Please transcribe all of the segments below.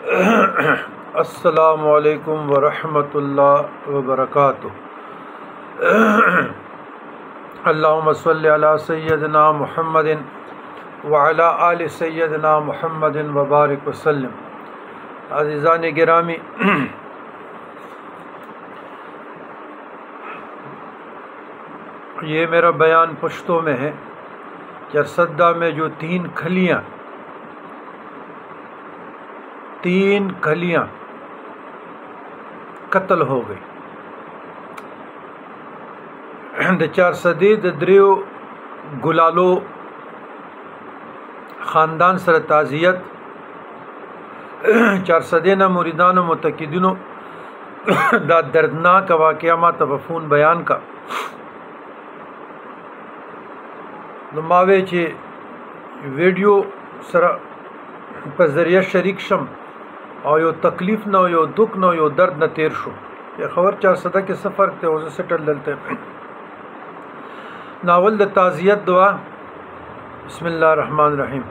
अस्सलामु अलैकुम वरहमतुल्लाहि वबरकातुहू। अल्लाहुम्मा सल्लि अला सय्यदिना मुहम्मदिन व अला आलि सय्यदिना मुहम्मदिन व बारिक वसल्लम। अज़ीज़ान गिरामी, ये मेरा बयान पश्तो में है कि अरसद्दा में जो तीन खलियाँ कत्ल हो गई। द चार सदी द्रियो गुलालो ख़ानदान सर ताज़ियत चार सदेना मुरीदान मुतक़िदीनों दा दर्दनाक वाक़या मा तवफ़ून बयान का मावे चे वीडियो सर पर ज़रिया शरीक शम और यो तकलीफ़ न यो दुख न यो दर्द न तेर शो। ये खबर चार सदा के सफ़र थे उसे सेटल डलते नावल द ताज़ियत दुआ। बिस्मिल्लाहिर्रहमानिर्रहीम।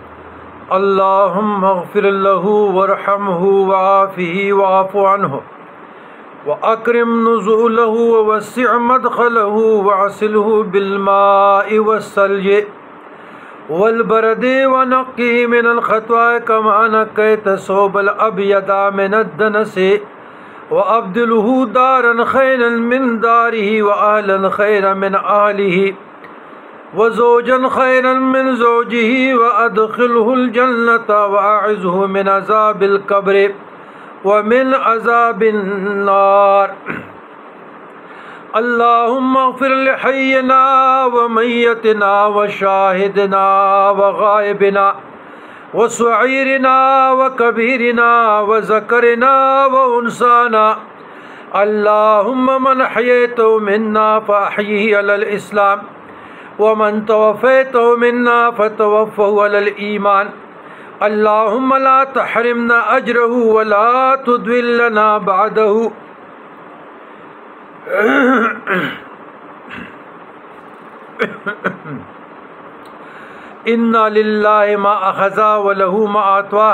अल्लाहुम्मा अग़फ़िर लहू वरहमहू वआफ़िही वअफ़ु अन्हु व अक्रिम नुज़ुलहू व वस्सिअ मदख़लहू वअसिलहू बिलमाइ वस्सल्जि वल्बरदि वनक़्क़िही मिनल ख़ताया कमा नक़्क़ैत सौबल अब्यदा मिनद्दनसि व अब्दिलहू दारन ख़ैरन मिन दारिही व अहलन ख़ैरन मिन अहलिही व ज़ौजन ख़ैरन मिन ज़ौजिही व अदख़िलहुल जन्नत व अइज़हू मिन अज़ाबिल क़ब्र व मिन अज़ाबिन नार। अल्लाहुम्मा अग़फ़िर लिहय्यिना व मय्यतिना व शाहिदिना व गायबिना व सग़ीरिना व कबीरिना व ज़करिना व उन्साना। अल्लाहुम्मा मन अहयैतहु मिन्ना फ़अहयिही अलल इस्लाम व मन तवफ़्फ़ैतहु मिन्ना फ़तवफ़्फ़हु अलल ईमान। अल्लाहुम्मा ला तहरिमना अजरहु व ला तुद्विलना बअदहु। इन्ना लिल्लाहि मा अख़ज़ा व लहू मा अता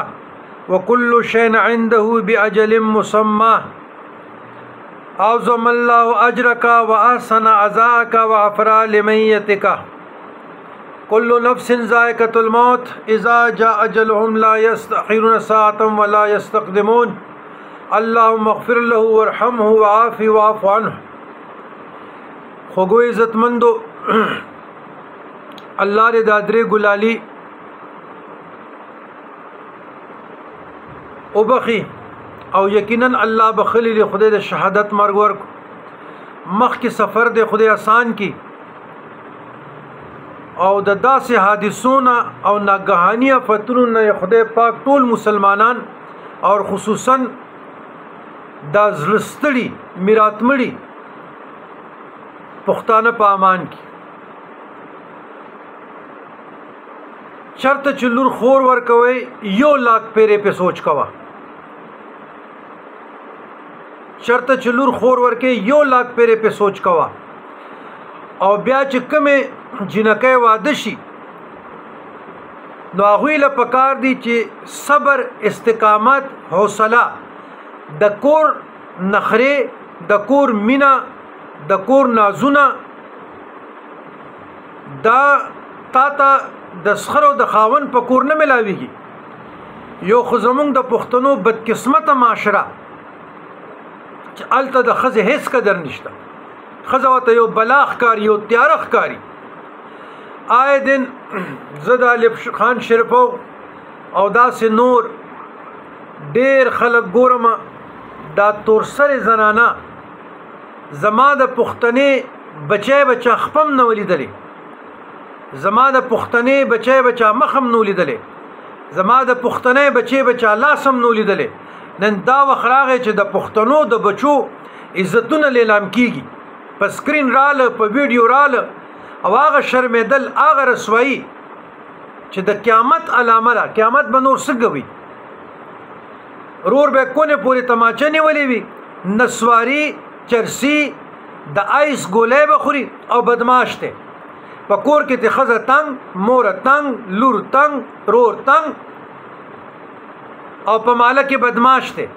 व कुल्लु शैइन इंदहू बिअजलिन मुसम्मा। अज़्ज़मल्लाहु अजरका व अहसन अज़ाअका व अफ़रा लिमय्यतिका। कुल्लु नफ्सिन ज़ाइक़तुल मौत इज़ा जाअ अजलुहुम ला यस्तअख़िरून साअतन व ला यस्तक़दिमून। अल्लाहुम्मा अग़फ़िर लहू वरहमहू वआफ़िही वअफ़ु अन्हु। खुगो इज़्ज़तमंदो अल्लाह रे दादरे गुलाली उबखी और यकीनन अल्लाह बखली रे खुदे दे शहादत मर्ग वर्क मख के सफ़र दे खुदे आसान की और ददा से हादिसोना और नागहानिया फतरून ने खुदे पाक टोल मुसलमानान और खुसूसन दा ज़लस्तड़ी मिरातमड़ी पुख्ताना पामान की शर्त चुल्लुर खोर वर कवे यो लाख पेरे पे सोच कवा। शर्त चुल्लुर खोर वर के यो लाख पेरे पे सोच कवा और ब्या चिक्क में जिनके वादशी नागुल पकार दी चे सबर इस्तिकामत हौसला दकोर नखरे दकोर मीना दकोर नाजुना दा ताता दस्खर व दखावन पकोर न मिलावीगी। यो खुजमुंग द पुख्तनो बदकिस्मत माशरा अलता द खज हेस कदर निश्ता खजावत यो बलाख कारी यो त्यारख कारी। आए दिन ज़दा लिप खान शरफो औदा से नूर डेर खलक गोरमा दा तोरसर जनाना जमा द पुख्तने बचे बचा खपम न वलीदले जमा द पुख्तने बचे बचा मखम न वलीदले जमा द पुख्तने बचे बचा लासम न वलीदले। नन दा वखरागे च द पुख्तनो द बचो इज्जतुन लेलाम कीगी पर स्क्रीन राल पर वीडियो राल और आग शर्मेदल आग रसवाई च द क़यामत अलामला क़यामत बनोर सगवी रोर बे कोने पूरे तमाचे ने वली भी नस्वारी चरसी द आइस गोले बखुरी और बदमाश थे पकोर के थे खज़ तंग मोर तंग लूर तंग रोर तंग او په ماله کې بدمعاش دی.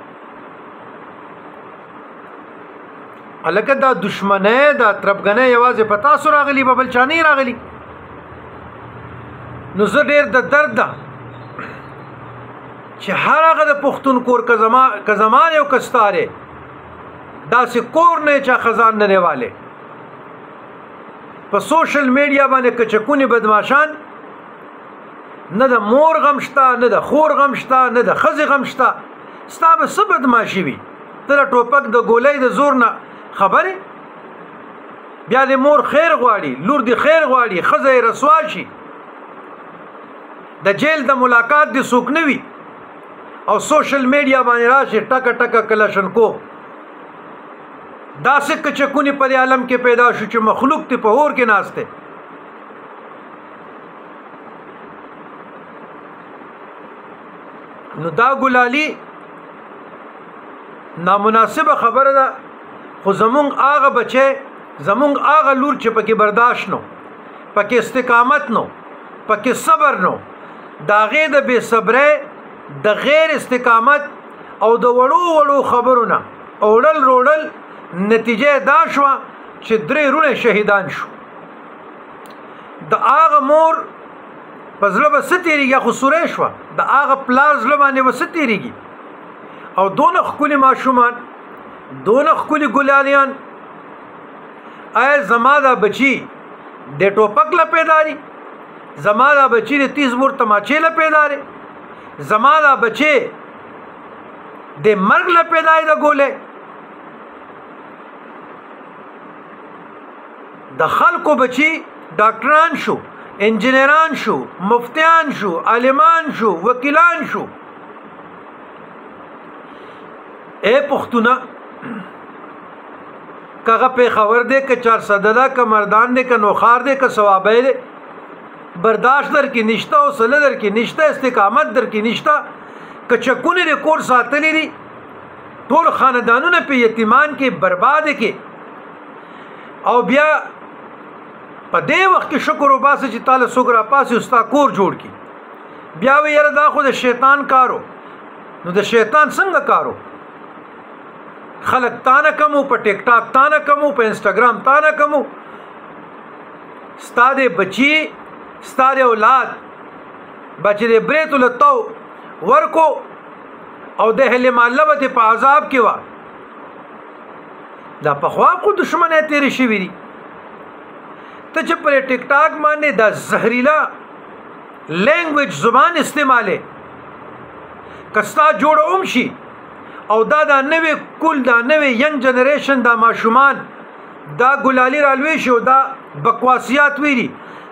الکه دا دشمنه دا تربګنه یوازې په تاسو راغلی به بل چا نه راغلی. نو زه ډېر د درد ده چې هر هغه د پښتون کور که زمان یو کستاره داسې کور نه چا خزان نه نیواله په سوشل میډیا باندې کچکونی بدمعشان نه د مور غم شته نه د خور غم شته نه د ښځې غم شته. ستا به څه بدمعشي وي؟ ته د ټوپک د ګولۍ د زور نه خبرې؟ بیا د مور خیر غواړي، لور د خیر غواړي، ښځه یې رسوا شي، د جیل د ملاقات د څوک نه وي او سوشل میډیا باندې راشي ټکه ټکه کلشنکو. داسې کچکونی په عالم کې پیدا شو چې مخلوق ته په اور کې ناشته. نو دا ګلالي نامناسبه خبره ده. خو زمونږ هغه بچی زمونږ هغه لور چې پکې برداشت نو، پکې استقامت نو، پکې صبر نو، د هغې د بې صبرۍ د غیر استقامت او د وړو وړو خبرو نه اوړل روړل نتیجه دا شوه چې 3 رونه شهیدان شو. د هغه مور په زړه به څه تېرېږي؟ خو سوری شوه. د هغه پلار زړه باندې به څه تېرېږي؟ او دونه ښکلي ماشومان، دونه ښکلي ګلالیان. آیا زما دا بچي د ټوپک له پیداري؟ زما دا بچي د 30 بور تماچې له پیداري؟ زما دا بچي د مرګ له پیدای د ګولې؟ د خلکو بچي ډاکټران شو، انجینران شو، مفتیان شو، عالمان شو، وکیلان شو. اے پښتونه کغه پیښور دی که 400 ده که مردان دی که نوخار دی که ثوابی دی، برداشت در کې نشته، حوصله در کې نشته، استقامت در کې نشته. کچکونه د کور ساتلی دي، ټول خاندانونه په یتیمان کې برباد کې. او بیا په دې وخت کې شکر وباسه چې تعالی څوک راپاسي او ستا کور جوړ کړي. بیا وی یاره دا خو د شیطان کارو. نو د شیطان څنګه کارو؟ خلک تانه کمو، په ټیک ټاک تانه کمو، په انسټاګرام تانه کمو. ستا د بچي ستا د اولاد بچی د بریت لتو ورکو او د هلې معلبت په عذاب کې وا. دا په خوا کو دشمنه تیرې شوی دي. ته چې پر ټیک ټاک باندې دا زهريلا لینګویج زبان استعماله کستا جوړ شي او دا نوې کول دا نوې ینګ جنریشن دا ماشومان دا ګلالي رالوي شو، دا بکواسیات ویری،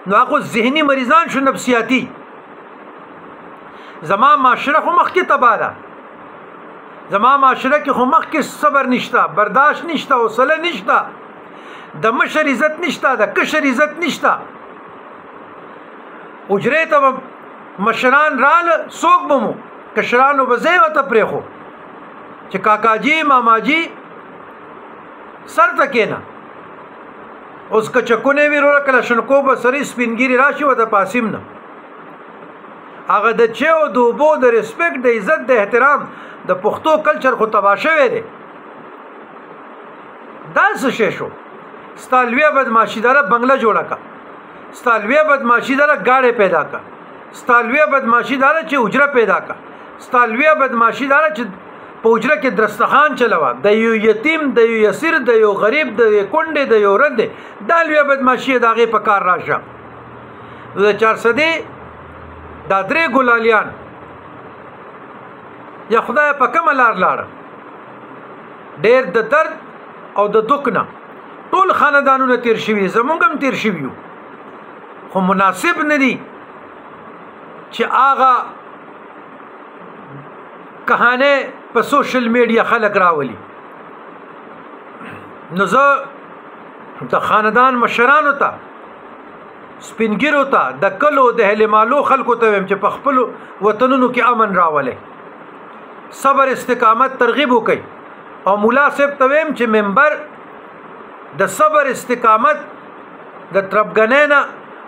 نو هغه ذهني مریضان شو، نفسیاتی. زما معاشره خو مخکې تباه ده. زما معاشره کې خو مخکې صبر نشته، برداشت نشته، حوصله نشته، د مشر عزت نشته، د کشر عزت نشته. اجرې ته مشران راله څوک بمو کشرانو به ځای ورته پرېښو چې کاکاجي ماماجي سر ته کېنه. اوس که چکونه وي وروره کلشنکو به سرې سپینګیري راشي ورته پاسیم نه. هغه د چیو د اوبو د ریسپیکټ د عزت د احترام د پښتو کلچر خو تباه شوی دی. دا څه شی شو؟ ستا لویه بدماشي داره بنګله جوړه کا، ستا لویه بدماشي داره ګاډی پیدا کا، ستا لویه بدماشي داره چې اجره پیدا کا، ستا لویه بدماشي داره چې په اجره کې درستخان چلوه، د یو یتیم، د یو یسیر، د یو غریب، د یو کونډې، د یو رندې. دا لویه بدماشي د هغې په کار راشه. د 400 دا 3 ګلالیان یا خدای په کومه لار لاړه؟ ډېر د درد او د دک نه ټول خاندانونه تیر شوي، زمونږ هم تیر شوي یو. خو مناسب نه دي چې هغه کهانه په سوشل میډیا خلک راولي. نو زه د خاندان مشرانو ته، سپینګیرو ته، د کلو د هلمالو خلکو ته ویم چې په خپلو وطنونو کې امن راولئ، صبر استقامت ترغیب وکئ. او مولا صاحب ته ویم چې منبر د صبر استقامت د تربګنۍ نه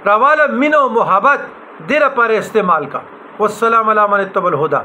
راواله مینه او محبت دې لپاره استعمال کا. والسلام علی من اتبع الهدى.